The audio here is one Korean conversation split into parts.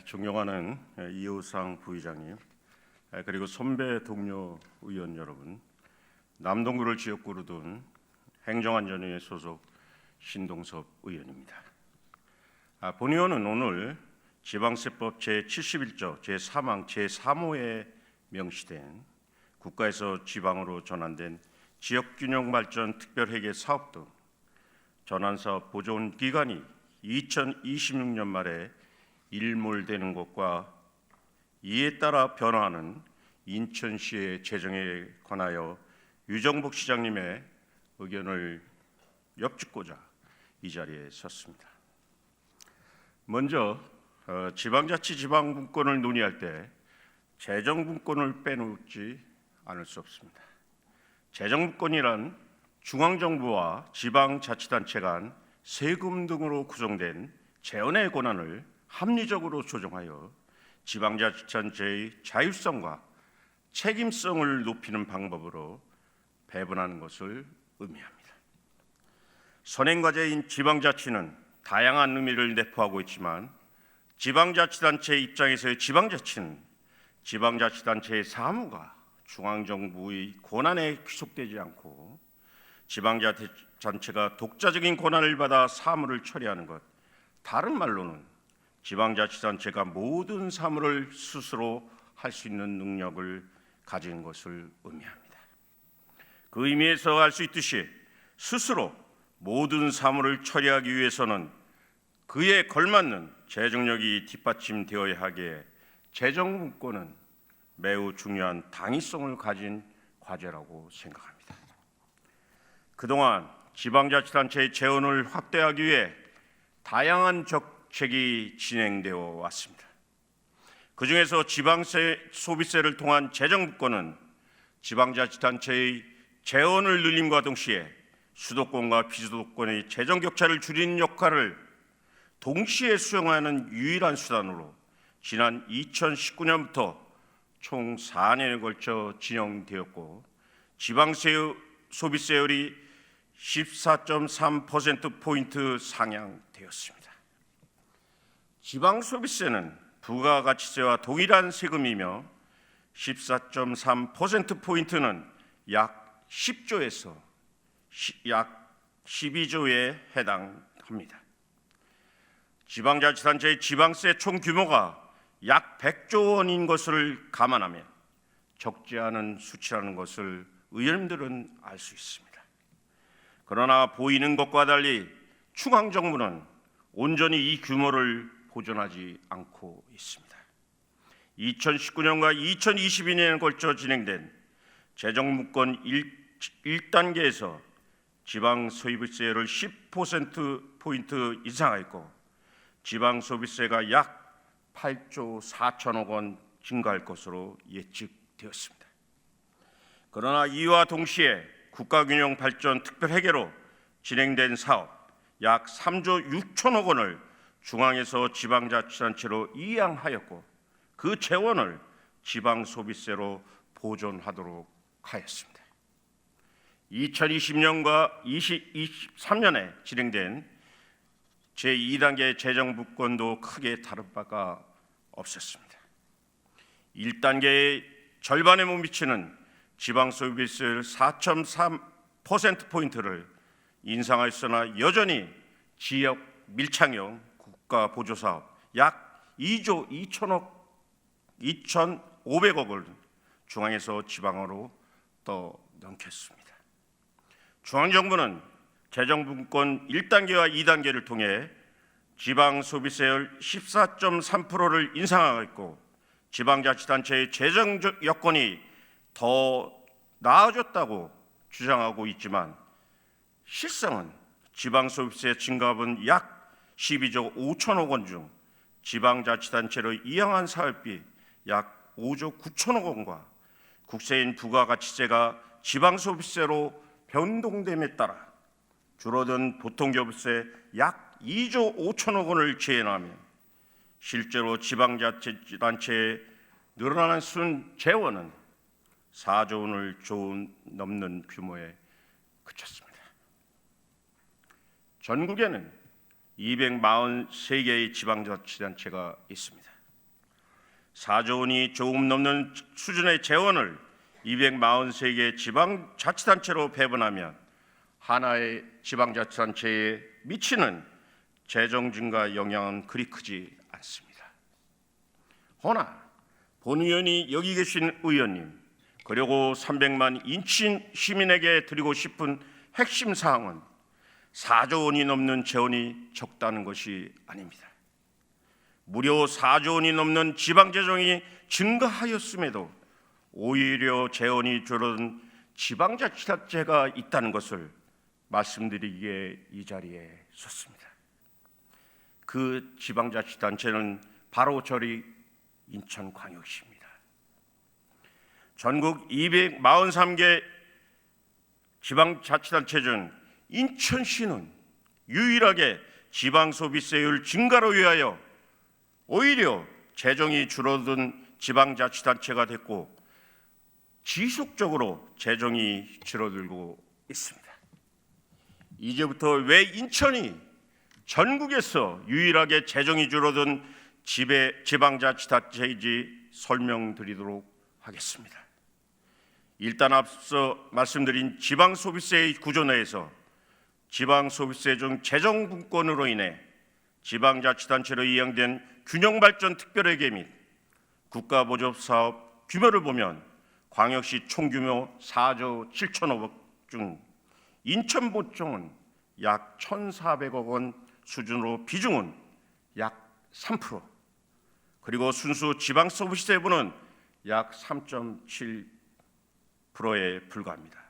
존경하는 이호상 부의장님, 그리고 선배 동료 의원 여러분, 남동구를 지역구로 둔 행정안전위의 소속 신동섭 의원입니다. 본 의원은 오늘 지방세법 제71조 제3항 제3호에 명시된 국가에서 지방으로 전환된 지역균형발전 특별회계 사업 등 전환사업 보존 기간이 2026년 말에 일몰되는 것과 이에 따라 변화하는 인천시의 재정에 관하여 유정복 시장님의 의견을 엿듣고자 이 자리에 섰습니다. 먼저 지방자치 지방분권을 논의할 때 재정분권을 빼놓지 않을 수 없습니다. 재정분권이란 중앙정부와 지방자치단체 간 세금 등으로 구성된 재원의 권한을 합리적으로 조정하여 지방자치단체의 자율성과 책임성을 높이는 방법으로 배분하는 것을 의미합니다. 선행과제인 지방자치는 다양한 의미를 내포하고 있지만 지방자치단체 입장에서의 지방자치는 지방자치단체의 사무가 중앙정부의 권한에 귀속되지 않고 지방자치단체가 독자적인 권한을 받아 사무를 처리하는 것, 다른 말로는 지방자치단체가 모든 사무를 스스로 할 수 있는 능력을 가진 것을 의미합니다. 그 의미에서 알 수 있듯이 스스로 모든 사무를 처리하기 위해서는 그에 걸맞는 재정력이 뒷받침되어야 하기에 재정분권은 매우 중요한 당위성을 가진 과제라고 생각합니다. 그동안 지방자치단체의 재원을 확대하기 위해 다양한 정책이 진행되어 왔습니다. 그중에서 지방소비세를 통한 재정분권은 지방자치단체의 재원을 늘림과 동시에 수도권과 비수도권의 재정격차를 줄이는 역할을 동시에 수행하는 유일한 수단으로 지난 2019년부터 총 4년에 걸쳐 진행되었고 지방소비세율이 14.3%포인트 상향되었습니다. 지방소비세는 부가가치세와 동일한 세금이며 14.3%포인트는 약 10조에서 약 12조에 해당합니다. 지방자치단체의 지방세 총 규모가 약 100조 원인 것을 감안하면 적지 않은 수치라는 것을 의원님들은 알 수 있습니다. 그러나 보이는 것과 달리 중앙정부는 온전히 이 규모를 보존하지 않고 있습니다. 2019년과 2022년에 걸쳐 진행된 재정분권 1단계에서 지방소비세를 10%포인트 인상하였고 지방소비세가 약 8조 4천억 원 증가할 것으로 예측되었습니다. 그러나 이와 동시에 국가균형발전 특별회계로 진행된 사업 약 3조 6천억 원을 중앙에서 지방자치단체로 이양하였고 그 재원을 지방소비세로 보존하도록 하였습니다. 2020년과 2023년에 진행된 제2단계 재정분권도 크게 다른 바가 없었습니다. 1단계의 절반에 못 미치는 지방소비세율 4.3%포인트를 인상하였으나 여전히 지역 밀착형 국가보조사업 약 2조 2,500억을 중앙에서 지방으로 떠넘겼습니다. 중앙정부는 재정분권 1단계와 2단계를 통해 지방소비세율 14.3%를 인상하였고 지방자치단체의 재정 여건이 더 나아졌다고 주장하고 있지만 실상은 지방소비세 증가분 약 12조 5천억 원 중 지방자치단체로 이양한 사업비 약 5조 9천억 원과 국세인 부가가치세가 지방소비세로 변동됨에 따라 줄어든 보통교부세 약 2조 5천억 원을 재현하며 실제로 지방자치단체에 늘어나는 순 재원은 4조 원을 넘는 규모에 그쳤습니다. 전국에는 243개의 지방자치단체가 있습니다. 4조 원이 조금 넘는 수준의 재원을 243개 지방자치단체로 배분하면 하나의 지방자치단체에 미치는 재정 증가 영향은 그리 크지 않습니다. 허나 본의원이 여기 계신 의원님, 그리고 300만 인천 시민에게 드리고 싶은 핵심 사항은 4조 원이 넘는 재원이 적다는 것이 아닙니다. 무려 4조 원이 넘는 지방재정이 증가하였음에도 오히려 재원이 줄어든 지방자치단체가 있다는 것을 말씀드리기에 이 자리에 섰습니다. 그 지방자치단체는 바로 저리 인천광역시입니다. 전국 243개 지방자치단체 중 인천시는 유일하게 지방소비세율 증가로 위하여 오히려 재정이 줄어든 지방자치단체가 됐고 지속적으로 재정이 줄어들고 있습니다. 이제부터 왜 인천이 전국에서 유일하게 재정이 줄어든 지방자치단체인지 설명드리도록 하겠습니다. 일단 앞서 말씀드린 지방소비세의 구조 내에서 지방소비세 중 재정분권으로 인해 지방자치단체로 이양된 균형발전 특별회계 및 국가보조사업 규모를 보면 광역시 총규모 4조 7천억원 중 인천보청은 약 1,400억 원 수준으로 비중은 약 3%, 그리고 순수 지방소비세분은 약 3.7%에 불과합니다.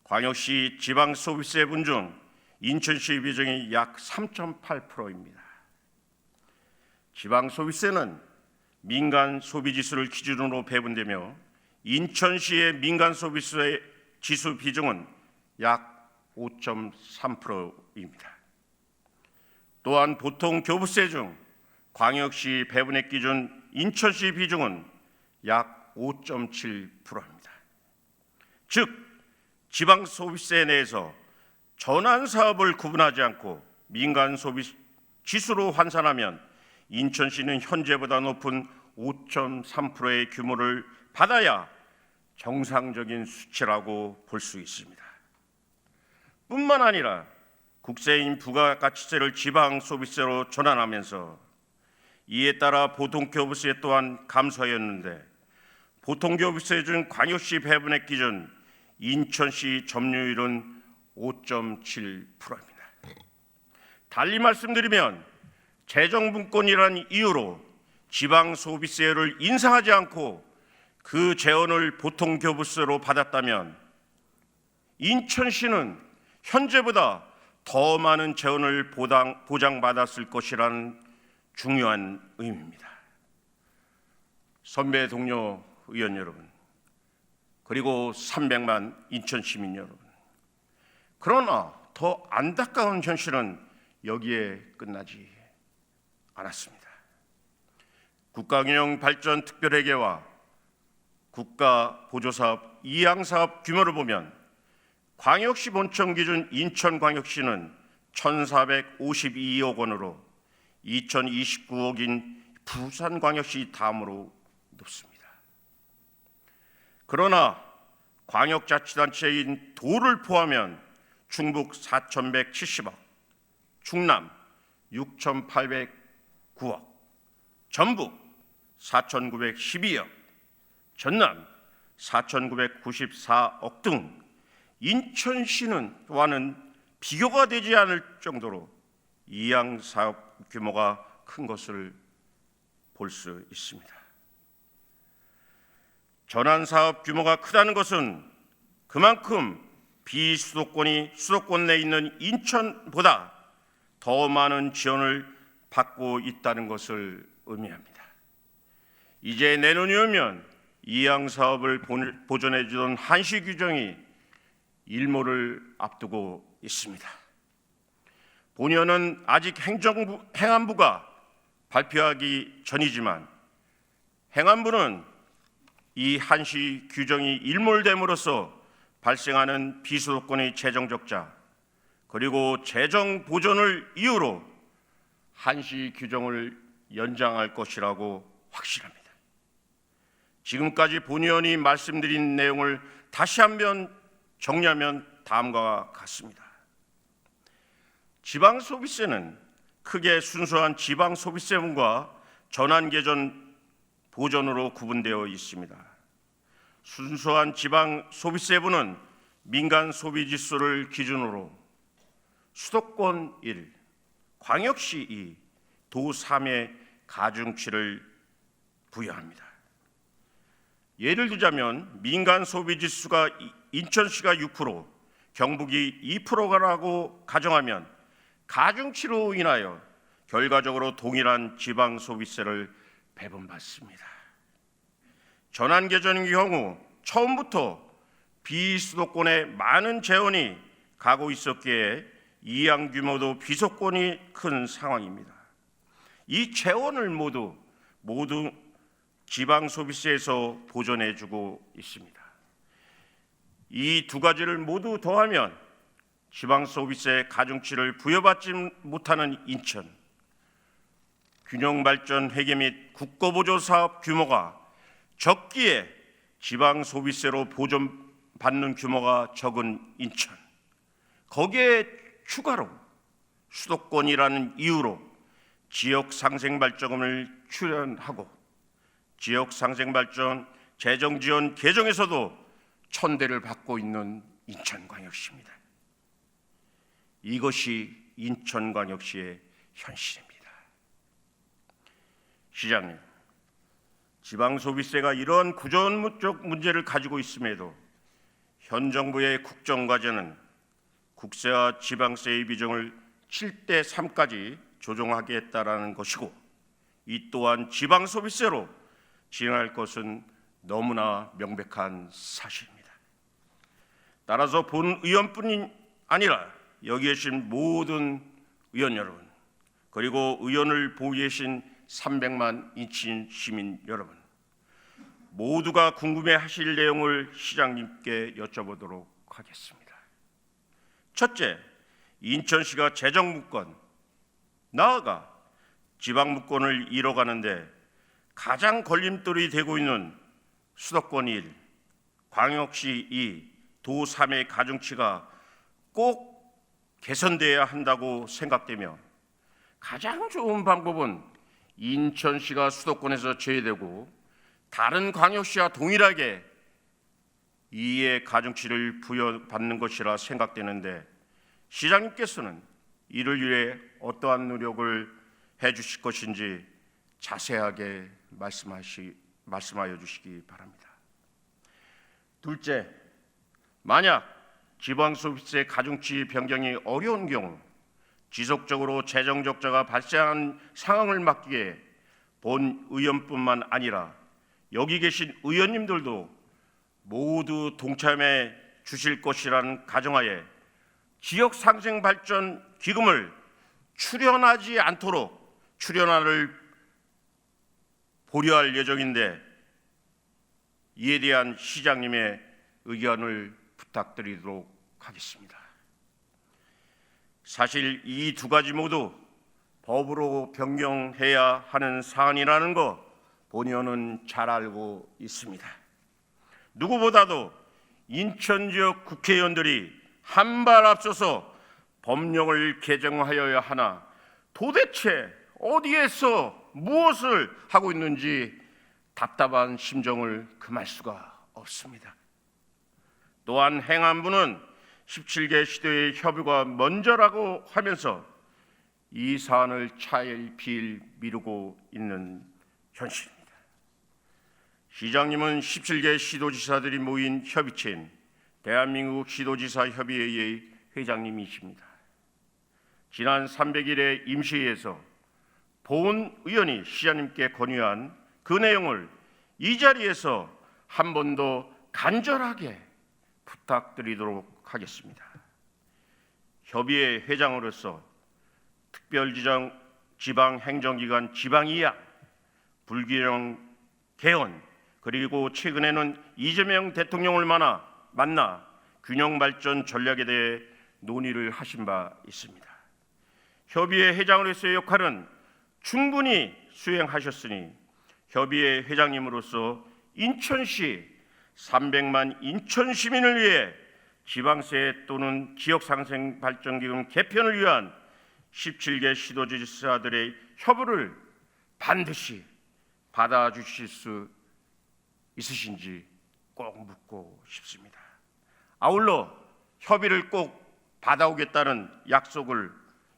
광역시 지방소비세분 중 인천시 비중이 약 3.8%입니다. 지방소비세는 민간소비지수를 기준으로 배분되며 인천시의 민간소비세 지수 비중은 약 5.3%입니다. 또한 보통교부세 중 광역시 배분액 기준 인천시 비중은 약 5.7%입니다. 즉 지방소비세 내에서 전환사업을 구분하지 않고 민간소비 지수로 환산하면 인천시는 현재보다 높은 5.3%의 규모를 받아야 정상적인 수치라고 볼 수 있습니다. 뿐만 아니라 국세인 부가가치세를 지방소비세로 전환하면서 이에 따라 보통교부세 또한 감소하였는데 보통교부세 중 광역시 배분액 기준 인천시 점유율은 5.7%입니다. 달리 말씀드리면 재정분권이라는 이유로 지방소비세를 인상하지 않고 그 재원을 보통교부세로 받았다면 인천시는 현재보다 더 많은 재원을 보장받았을 것이라는 중요한 의미입니다. 선배 동료 의원 여러분, 그리고 300만 인천 시민 여러분, 그러나 더 안타까운 현실은 여기에 끝나지 않았습니다. 국가균형발전 특별회계와 국가보조사업 이양사업 규모를 보면 광역시 본청 기준 인천광역시는 1,452억 원으로 2,029억인 부산광역시 다음으로 높습니다. 그러나 광역자치단체인 도를 포함하면 충북 4,170억, 충남 6,809억, 전북 4,912억, 전남 4,994억 등 인천시와는 비교가 되지 않을 정도로 이양사업 규모가 큰 것을 볼 수 있습니다. 전환사업 규모가 크다는 것은 그만큼 비수도권이 수도권 내에 있는 인천보다 더 많은 지원을 받고 있다는 것을 의미합니다. 이제 내년이 오면 이양사업을 보존해 주던 한시 규정이 일몰을 앞두고 있습니다. 본연은 아직 행안부가 발표하기 전이지만 행안부는 이 한시 규정이 일몰됨으로써 발생하는 비수도권의 재정 적자, 그리고 재정 보존을 이유로 한시 규정을 연장할 것이라고 확신합니다. 지금까지 본 의원이 말씀드린 내용을 다시 한번 정리하면 다음과 같습니다. 지방소비세는 크게 순수한 지방소비세분과 전환개전 보전으로 구분되어 있습니다. 순수한 지방소비세분은 민간소비지수를 기준으로 수도권 1, 광역시 2, 도 3의 가중치를 부여합니다. 예를 들자면 민간소비지수가 인천시가 6%, 경북이 2%라고 가정하면 가중치로 인하여 결과적으로 동일한 지방소비세를 배분받습니다. 전환개전의 경우 처음부터 비수도권에 많은 재원이 가고 있었기에 이양 규모도 비수도권이 큰 상황입니다. 이 재원을 모두 지방소비세에서 보전해주고 있습니다. 이 두 가지를 모두 더하면 지방소비세 가중치를 부여받지 못하는 인천, 균형발전 회계 및 국고보조사업 규모가 적기에 지방소비세로 보전받는 규모가 적은 인천, 거기에 추가로 수도권이라는 이유로 지역상생발전금을 출연하고 지역상생발전 재정지원 계정에서도 천대를 받고 있는 인천광역시입니다. 이것이 인천광역시의 현실입니다. 시장님, 지방소비세가 이러한 구조적 문제를 가지고 있음에도 현 정부의 국정과제는 국세와 지방세의 비중을 7대 3까지 조정하겠다라는 것이고, 이 또한 지방소비세로 진행할 것은 너무나 명백한 사실입니다. 따라서 본 의원뿐이 아니라 여기 계신 모든 의원 여러분, 그리고 의원을 보고 계신 300만 인천 시민 여러분, 모두가 궁금해하실 내용을 시장님께 여쭤보도록 하겠습니다. 첫째, 인천시가 재정무권, 나아가 지방무권을 이뤄가는데 가장 걸림돌이 되고 있는 수도권 1, 광역시 2, 도 3의 가중치가 꼭 개선돼야 한다고 생각되며, 가장 좋은 방법은 인천시가 수도권에서 제외되고 다른 광역시와 동일하게 이의 가중치를 부여받는 것이라 생각되는데, 시장님께서는 이를 위해 어떠한 노력을 해주실 것인지 자세하게 말씀하여 주시기 바랍니다. 둘째, 만약 지방소비세 가중치 변경이 어려운 경우 지속적으로 재정 적자가 발생한 상황을 막기 위해 본 의원뿐만 아니라 여기 계신 의원님들도 모두 동참해 주실 것이라는 가정하에 지역상생발전기금을 출연하지 않도록 출연화를 보류할 예정인데, 이에 대한 시장님의 의견을 부탁드리도록 하겠습니다. 사실 이 두 가지 모두 법으로 변경해야 하는 사안이라는 거 본 의원은 잘 알고 있습니다. 누구보다도 인천 지역 국회의원들이 한 발 앞서서 법령을 개정하여야 하나 도대체 어디에서 무엇을 하고 있는지 답답한 심정을 금할 수가 없습니다. 또한 행안부는 17개 시도의 협의가 먼저라고 하면서 이 사안을 차일피일 미루고 있는 현실입니다. 시장님은 17개 시도지사들이 모인 협의체인 대한민국 시도지사 협의회의 회장님이십니다. 지난 300일의 임시회에서 본 의원이 시장님께 건의한 그 내용을 이 자리에서 한 번 더 간절하게 부탁드리도록 하겠습니다. 협의회 회장으로서 특별지방 지방행정기관 지방이약, 불균형 개헌, 그리고 최근에는 이재명 대통령을 만나 균형발전 전략에 대해 논의를 하신 바 있습니다. 협의회 회장으로서의 역할은 충분히 수행하셨으니 협의회 회장님으로서 인천시 300만 인천 시민을 위해 지방세 또는 지역상생발전기금 개편을 위한 17개 시도지사들의 협의를 반드시 받아주실 수 있으신지 꼭 묻고 싶습니다. 아울러 협의를 꼭 받아오겠다는 약속을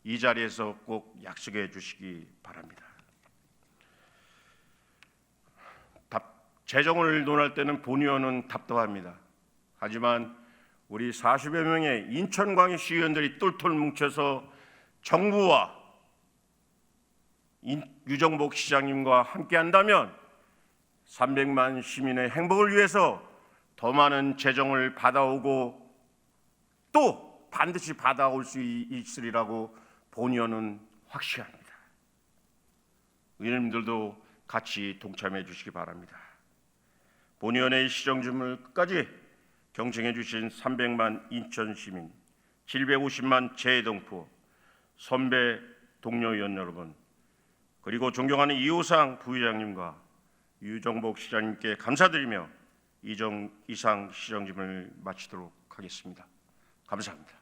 이 자리에서 꼭 약속해 주시기 바랍니다. 재정을 논할 때는 본의원은 답답합니다. 하지만 우리 40여 명의 인천광역시 의원들이 똘똘 뭉쳐서 정부와 유정복 시장님과 함께한다면 300만 시민의 행복을 위해서 더 많은 재정을 받아오고 또 반드시 받아올 수 있으리라고 본의원은 확신합니다. 의원님들도 같이 동참해 주시기 바랍니다. 본의원의 시정주문을 끝까지 경청해 주신 300만 인천 시민, 750만 재동포, 선배 동료 의원 여러분, 그리고 존경하는 이호상 부의장님과 유정복 시장님께 감사드리며 이상 시정주문을 마치도록 하겠습니다. 감사합니다.